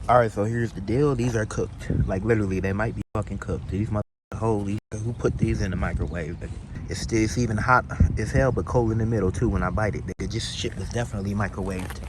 Alright, so here's the deal. These are cooked. Like, literally, they might be fucking cooked. These motherfuckers, holy, who put these in the microwave? It's even hot as hell, but cold in the middle, too, when I bite it. Just shit was definitely microwaved.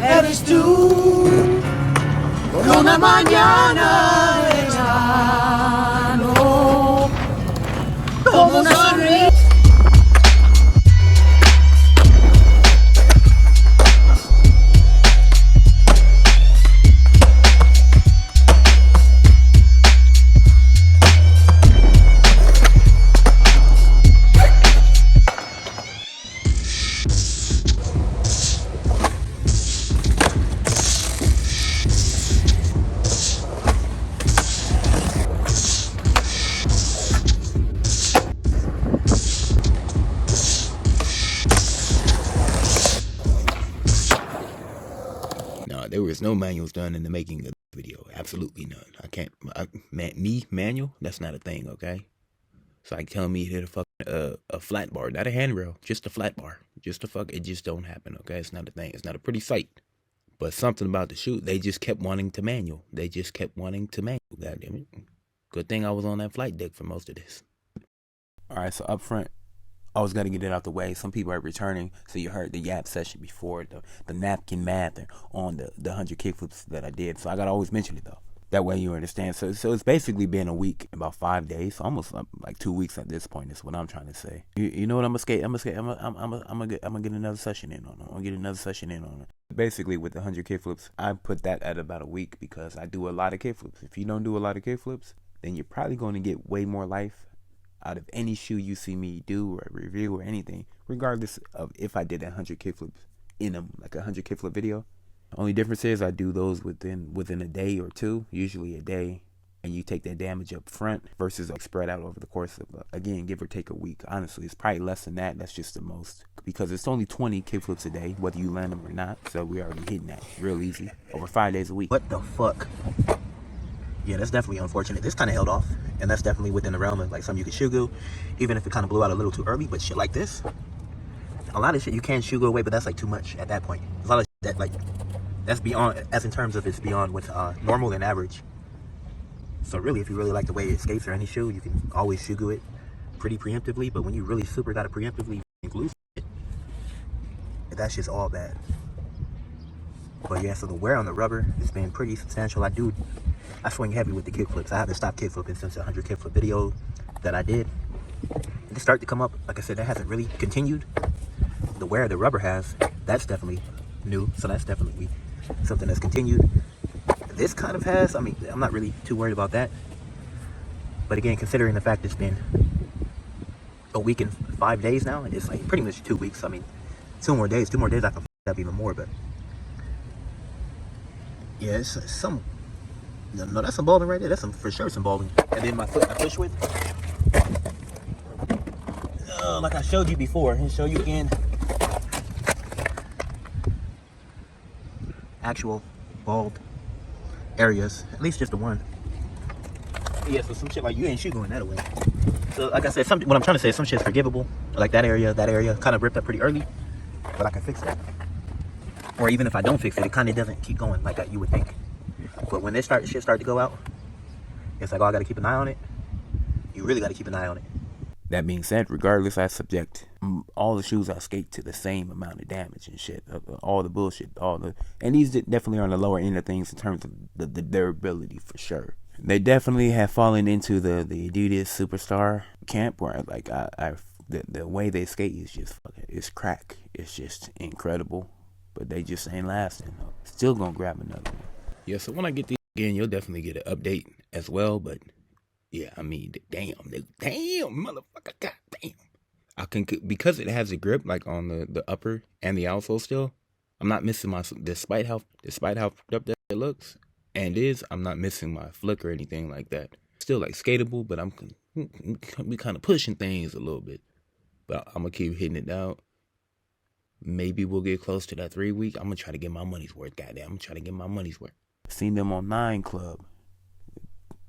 Eres tú, una mañana lejano, como una sonrisa. There was no manuals done in the making of the video. Absolutely none. Manual? That's not a thing, okay? It's like telling me to hit a flat bar, not a handrail, just a flat bar. It just don't happen, okay? It's not a thing. It's not a pretty sight. But something about the shoot, they just kept wanting to manual. Goddamn it. Good thing I was on that flight deck for most of this. Alright, so up front, I was going to get it out the way. Some people are returning, so you heard the yap session before, the napkin math on the 100 kickflips that I did. So I got to always mention it, though. That way you understand. So it's basically been a week, about 5 days, so almost like 2 weeks at this point is what I'm trying to say. You know what, I'm gonna get another session in on it. Basically, with the 100 kickflips, I put that at about a week because I do a lot of kickflips. If you don't do a lot of kickflips, then you're probably going to get way more life out of any shoe you see me do or review or anything, regardless of if I did 100 kickflips in a 100 kickflip video. Only difference is I do those within a day or two, usually a day, and you take that damage up front versus spread out over the course of, again, give or take a week. Honestly, it's probably less than that. That's just the most, because it's only 20 kickflips a day, whether you land them or not. So we're already hitting that real easy over 5 days a week. What the fuck? Yeah, that's definitely unfortunate. This kind of held off, and that's definitely within the realm of like something you could shugu, even if it kind of blew out a little too early. But shit like this, a lot of shit you can shugu away, but that's like too much at that point. There's a lot of shit that like that's beyond, as in terms of it's beyond what's normal and average. So really, if you really like the way it skates or any shoe, you can always shugu it pretty preemptively. But when you really super got to preemptively lose it, that's just all bad. But yeah, so the wear on the rubber has been pretty substantial. I swing heavy with the kickflips. I haven't stopped kickflipping since the 100 kickflip video that I did. It started to come up. Like I said, that hasn't really continued. The wear the rubber has, that's definitely new. So that's definitely something that's continued. This kind of has, I mean, I'm not really too worried about that. But again, considering the fact it's been a week and 5 days now, and it's like pretty much 2 weeks. I mean, 2 more days I can f up even more, but yeah, it's some. No, that's some balding right there. That's for sure some balding. And then my foot, I push with. Like I showed you before, and show you again. Actual bald areas, at least just the one. Yeah, so some shit like you ain't going that away. So like I said, what I'm trying to say is some shit's forgivable. Like that area kind of ripped up pretty early, but I can fix that. Or even if I don't fix it, it kind of doesn't keep going like you would think. But when this shit start to go out, it's like, oh, I got to keep an eye on it. You really got to keep an eye on it. That being said, regardless, I subject all the shoes I skate to the same amount of damage and shit. All the bullshit, and these definitely are on the lower end of things in terms of the durability for sure. They definitely have fallen into the Adidas superstar camp where like the way they skate is just fucking, it's crack. It's just incredible, but they just ain't lasting. Still gonna grab another one. Yeah, so when I get these again, you'll definitely get an update as well. But yeah, I mean, damn, motherfucker, goddamn. I can, because it has a grip like on the upper and the outsole still. I'm not missing my, despite how fucked up that it looks and is, I'm not missing my flick or anything like that. Still like skatable, but I'm be kind of pushing things a little bit. But I'm gonna keep hitting it down. Maybe we'll get close to that 3 week. I'm gonna try to get my money's worth. Goddamn, I'm gonna try to get my money's worth. Seen them on 9 Club,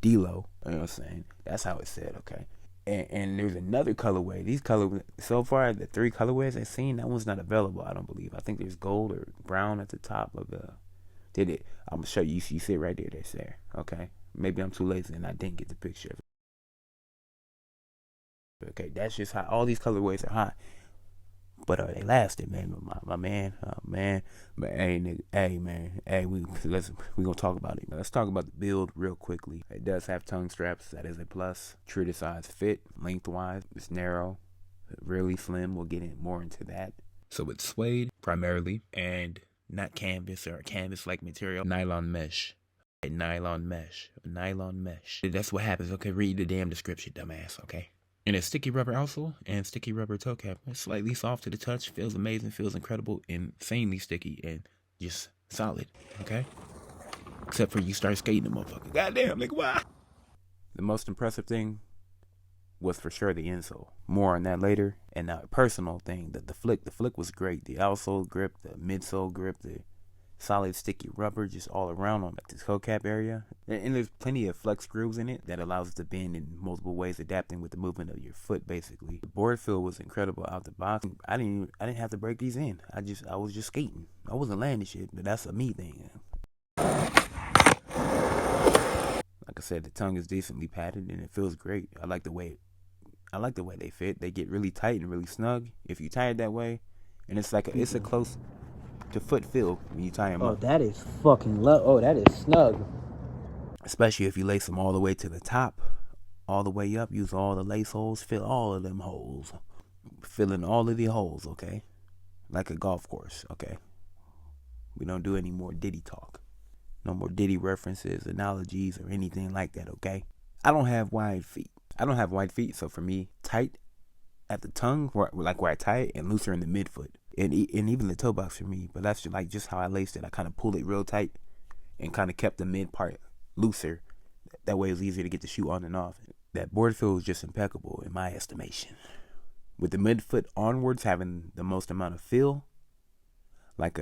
Dilo. You know what I'm saying? That's how it said. Okay. And there's another colorway. These colorways, so far, the 3 colorways I've seen, that one's not available, I don't believe. I think there's gold or brown at the top of the. Did it? I'm going to show you. You see it right there. That's there. Okay. Maybe I'm too lazy and I didn't get the picture of it. Okay. That's just how all these colorways are hot. But are they lasting, man? My man, man. But hey, nigga, hey, man. Hey, we gonna talk about it. Let's talk about the build real quickly. It does have tongue straps. That is a plus. True to size fit. Lengthwise, it's narrow. Really slim. We'll get more into that. So it's suede primarily, and not canvas or canvas-like material. Nylon mesh. Nylon mesh. That's what happens. Okay, read the damn description, dumbass. Okay. And a sticky rubber outsole and sticky rubber toe cap. It's slightly soft to the touch, feels amazing, feels incredible, insanely sticky, and just solid, okay? Except for you start skating the motherfucker. Goddamn, like, why? The most impressive thing was for sure the insole. More on that later. And now a personal thing, the flick was great. The outsole grip, the midsole grip, the solid sticky rubber just all around on like the toe cap area, and there's plenty of flex grooves in it that allows it to bend in multiple ways, adapting with the movement of your foot. Basically, the board feel was incredible out the box. I didn't have to break these in. I was just skating. I wasn't landing shit, but that's a me thing. Like I said, the tongue is decently padded and it feels great. I like the way they fit. They get really tight and really snug if you tie it that way, and it's a close to foot feel when you tie them up. Oh, that is fucking low. Oh, that is snug. Especially if you lace them all the way to the top, all the way up. Use all the lace holes, fill all of them holes. Fill in all of the holes, okay? Like a golf course, okay? We don't do any more Diddy talk. No more Diddy references, analogies, or anything like that, okay? I don't have wide feet. So for me, tight at the tongue, where I tie it, and looser in the midfoot. And even the toe box for me, but that's just how I laced it. I kind of pulled it real tight and kind of kept the mid part looser. That way it was easier to get the shoe on and off. That board feel was just impeccable in my estimation. With the midfoot onwards having the most amount of feel, like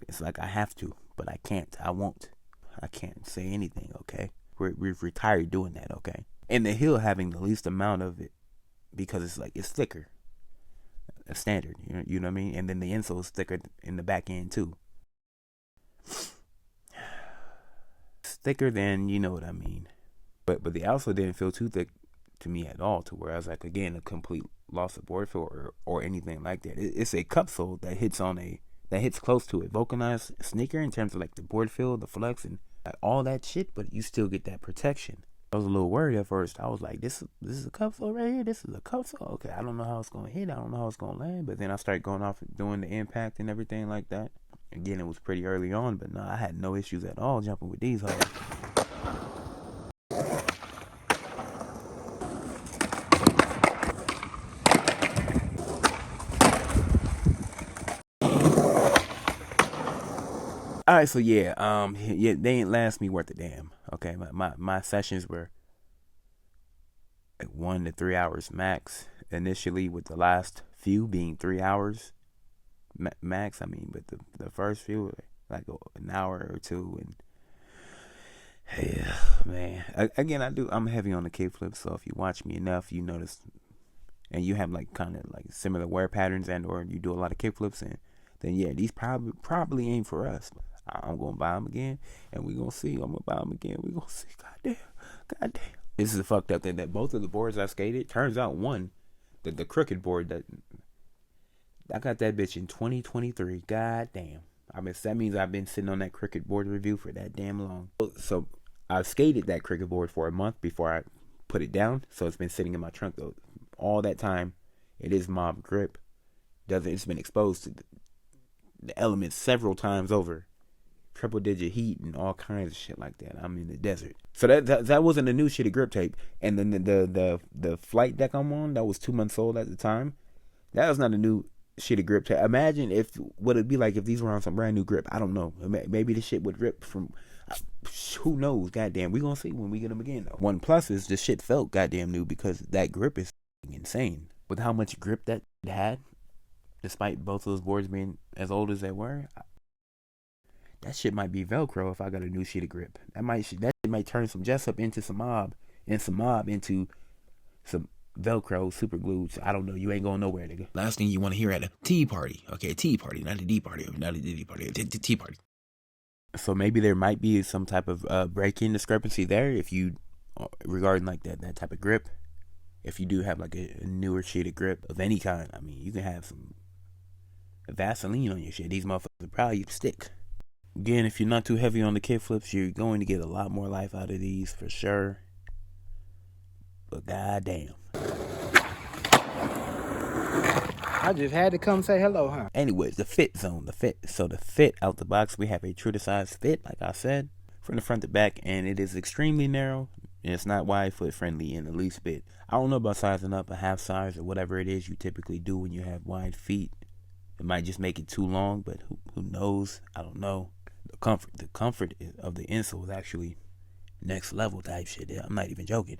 it's like I have to, but I can't. I won't. I can't say anything, okay? We've retired doing that, okay? And the heel having the least amount of it because it's thicker. A standard, you know what I mean? And then the insole is thicker in the back end too. It's thicker than, you know what I mean. But the outsole didn't feel too thick to me at all, to where I was like, again, a complete loss of board feel or anything like that. It's a cup sole that hits close to a vulcanized sneaker in terms of like the board feel, the flex, and all that shit, but you still get that protection. I was a little worried at first. I was like, this is a cup sole right here. This is a cup sole. Okay, I don't know how it's going to hit. I don't know how it's going to land. But then I started going off and doing the impact and everything like that. Again, it was pretty early on, but no, I had no issues at all jumping with these hoes. All right, so yeah, they ain't last me worth a damn. Okay, my sessions were like 1 to 3 hours max initially, with the last few being 3 hours max. I mean, but the first few were like an hour or two, and yeah, man. Again, I'm heavy on the kickflips, so if you watch me enough, you notice, and you have like kind of like similar wear patterns, and or you do a lot of kickflips, and then yeah, these probably ain't for us. I'm gonna buy them again, and we gonna see. I'm gonna buy them again. We gonna see. Goddamn. This is a fucked up thing that both of the boards I skated. Turns out one the crooked board that I got that bitch in 2023. God damn. That means I've been sitting on that crooked board review for that damn long. So I skated that cricket board for a month before I put it down. So it's been sitting in my trunk though. All that time, it is mob grip. It's been exposed to the elements several times over. Triple digit heat and all kinds of shit like that. I'm in the desert. So that wasn't a new shitty grip tape. And then the flight deck I'm on, that was 2 months old at the time. That was not a new shitty grip tape. Imagine what it'd be like if these were on some brand new grip. I don't know. Maybe the shit would rip from. Who knows? Goddamn, we gonna see when we get them again though. One plus is the shit felt goddamn new because that grip is insane. With how much grip that it had, despite both of those boards being as old as they were, that shit might be Velcro if I got a new shitty grip. That shit might turn some Jessup into some mob, and some mob into some Velcro super glue. I don't know. You ain't going nowhere, nigga. Last thing you want to hear at a tea party. Okay, tea party, not a D party, not a Diddy party, a tea party. So maybe there might be some type of break-in discrepancy there if you, regarding like that type of grip. If you do have like a newer shitty grip of any kind, I mean, you can have some Vaseline on your shit. These motherfuckers will probably stick. Again, if you're not too heavy on the kickflips, you're going to get a lot more life out of these for sure. But goddamn. I just had to come say hello, huh? Anyways, the fit zone, So the fit out the box, we have a true to size fit, like I said, from the front to back, and it is extremely narrow, and it's not wide foot friendly in the least bit. I don't know about sizing up a half size or whatever it is you typically do when you have wide feet. It might just make it too long, but who knows? I don't know. The comfort of the insole is actually next level type shit. I'm not even joking.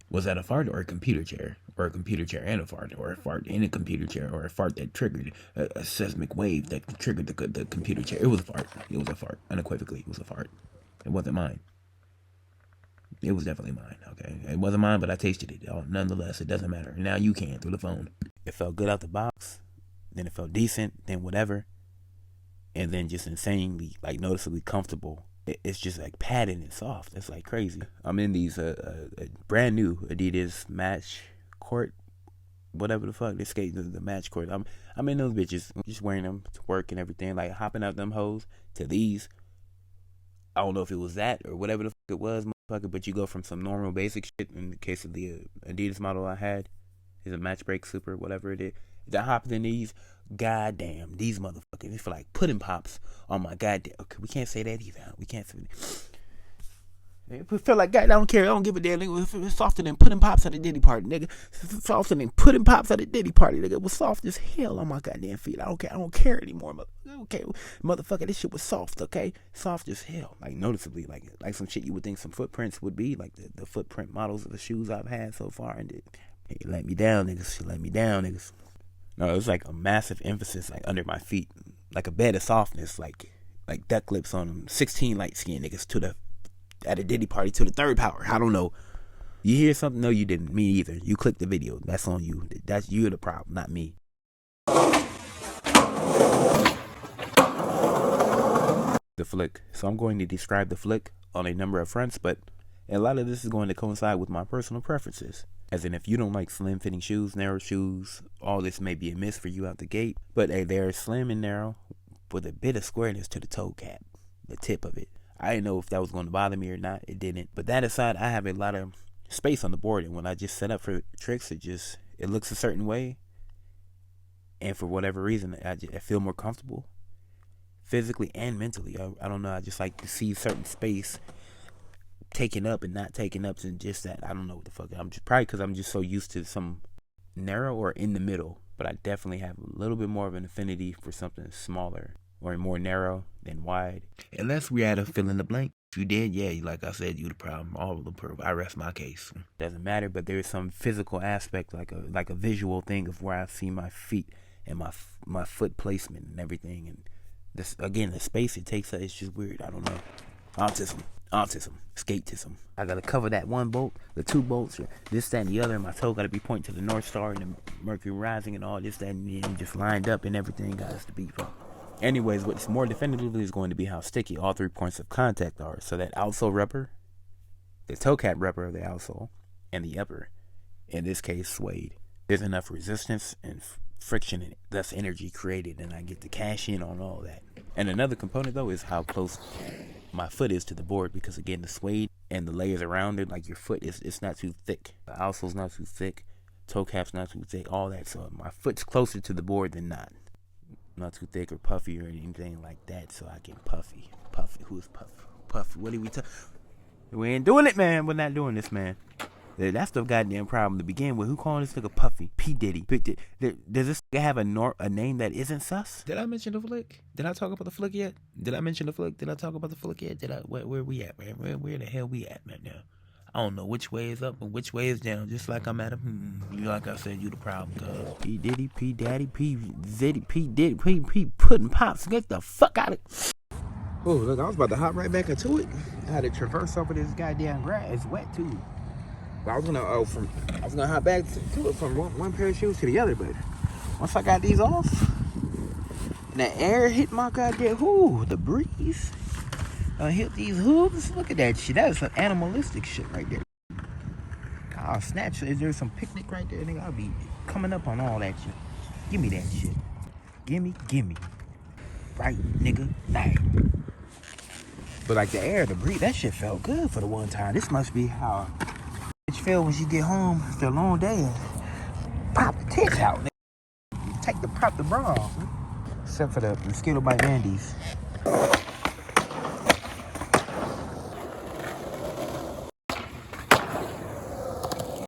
Was that a fart or a computer chair? Or a computer chair and a fart? Or a fart in a computer chair? Or a fart that triggered a seismic wave that triggered the computer chair? It was a fart. It was a fart. Unequivocally, it was a fart. It wasn't mine. It was definitely mine, okay? It wasn't mine, but I tasted it. Nonetheless, it doesn't matter. Now you can through the phone. It felt good out the box. Then it felt decent. Then whatever. And then just insanely, like, noticeably comfortable. It's just like padded and soft. It's like crazy. I'm in these brand new Adidas match court, whatever the fuck they skate the match court. I'm in those bitches, just wearing them to work and everything, like hopping out them hoes to these. I don't know if it was that or whatever the fuck it was, motherfucker. But you go from some normal basic shit. In the case of the Adidas model I had, is a match break super, whatever it is. I hopped in these. Goddamn, these motherfuckers, they feel like pudding pops on my goddamn. Okay, we can't say that either. We can't say that. It feel like, God, I don't care. I don't give a damn. Nigga. It's softer than pudding pops at a Diddy party, nigga. It's softer than pudding pops at a Diddy party, nigga. It was soft as hell on my goddamn feet. I don't care. I don't care anymore, okay, motherfucker. This shit was soft, okay? Soft as hell, like noticeably, like some shit you would think some footprints would be, like the footprint models of the shoes I've had so far. And hey, let me down, niggas. Let me down, niggas. No, it was like a massive emphasis, like under my feet, like a bed of softness, like duck lips on them. 16 light skinned niggas at a Diddy party to the third power. I don't know. You hear something? No, you didn't. Me either. You clicked the video. That's on you. That's you the problem, not me. The flick. So I'm going to describe the flick on a number of fronts, but a lot of this is going to coincide with my personal preferences. As in, if you don't like slim fitting shoes, narrow shoes, all this may be a miss for you out the gate. But they're slim and narrow with a bit of squareness to the toe cap, the tip of it. I didn't know if that was going to bother me or not. It didn't. But that aside, I have a lot of space on the board. And when I just set up for tricks, it looks a certain way. And for whatever reason, I feel more comfortable physically and mentally. I don't know. I just like to see certain space taken up and not taken up, and just that. I don't know what the fuck. I'm just probably because I'm just so used to some narrow or in the middle, but I definitely have a little bit more of an affinity for something smaller or more narrow than wide. Unless we had a fill in the blank. If you did, yeah, like I said, you the problem. All of the proof. I rest my case. Doesn't matter, but there is some physical aspect, like a visual thing of where I see my feet and my foot placement and everything. And this again, the space it takes, it's just weird. I don't know. Autism, skateism. I gotta cover that one bolt, the two bolts, this, that, and the other. And my toe gotta be pointing to the North Star and the Mercury rising and all this, that, and just lined up and everything has to be. Anyways, what's more definitively is going to be how sticky all 3 points of contact are. So that outsole rubber, the toe cap rubber of the outsole, and the upper, in this case, suede. There's enough resistance and friction and thus energy created, and I get to cash in on all that. And another component though is how close my foot is to the board, because again the suede and the layers around it, like your foot is, it's not too thick. The outsole's not too thick, toe cap's not too thick, all that. So my foot's closer to the board than not too thick or puffy or anything like that. So I get puffy. Who's puffy? What are we talking? We ain't doing it, man. We're not doing this, man. That's the goddamn problem to begin with. Who calling this nigga Puffy? P. Diddy. Does this nigga have a name that isn't sus? Did I mention the flick? Did I talk about the flick yet? Did I mention the flick? Did I talk about the flick yet? Where we at, man? Where the hell we at, man? Now, I don't know which way is up and which way is down. Just like I'm at a like I said, you the problem, cuz. P. Diddy, P. Daddy, P. Ziddy, P. Diddy, P. Pudding Pops. Get the fuck out of it. Oh, look, I was about to hop right back into it. I had to traverse over this goddamn grass. It's wet too. But I was gonna hop back to it from one pair of shoes to the other, but once I got these off, and the air hit my goddamn, the breeze hit these hooves. Look at that shit. That is some animalistic shit right there. I'll snatch. Is there some picnic right there? Nigga, I'll be coming up on all that shit. Give me that shit. Gimme. Right, nigga, bang. But like the air, the breeze, that shit felt good for the one time. This must be how bitch feel when she get home after a long day and pop the tits out. Nigga. Pop the bra off. Except for the mosquito bite Mandy's.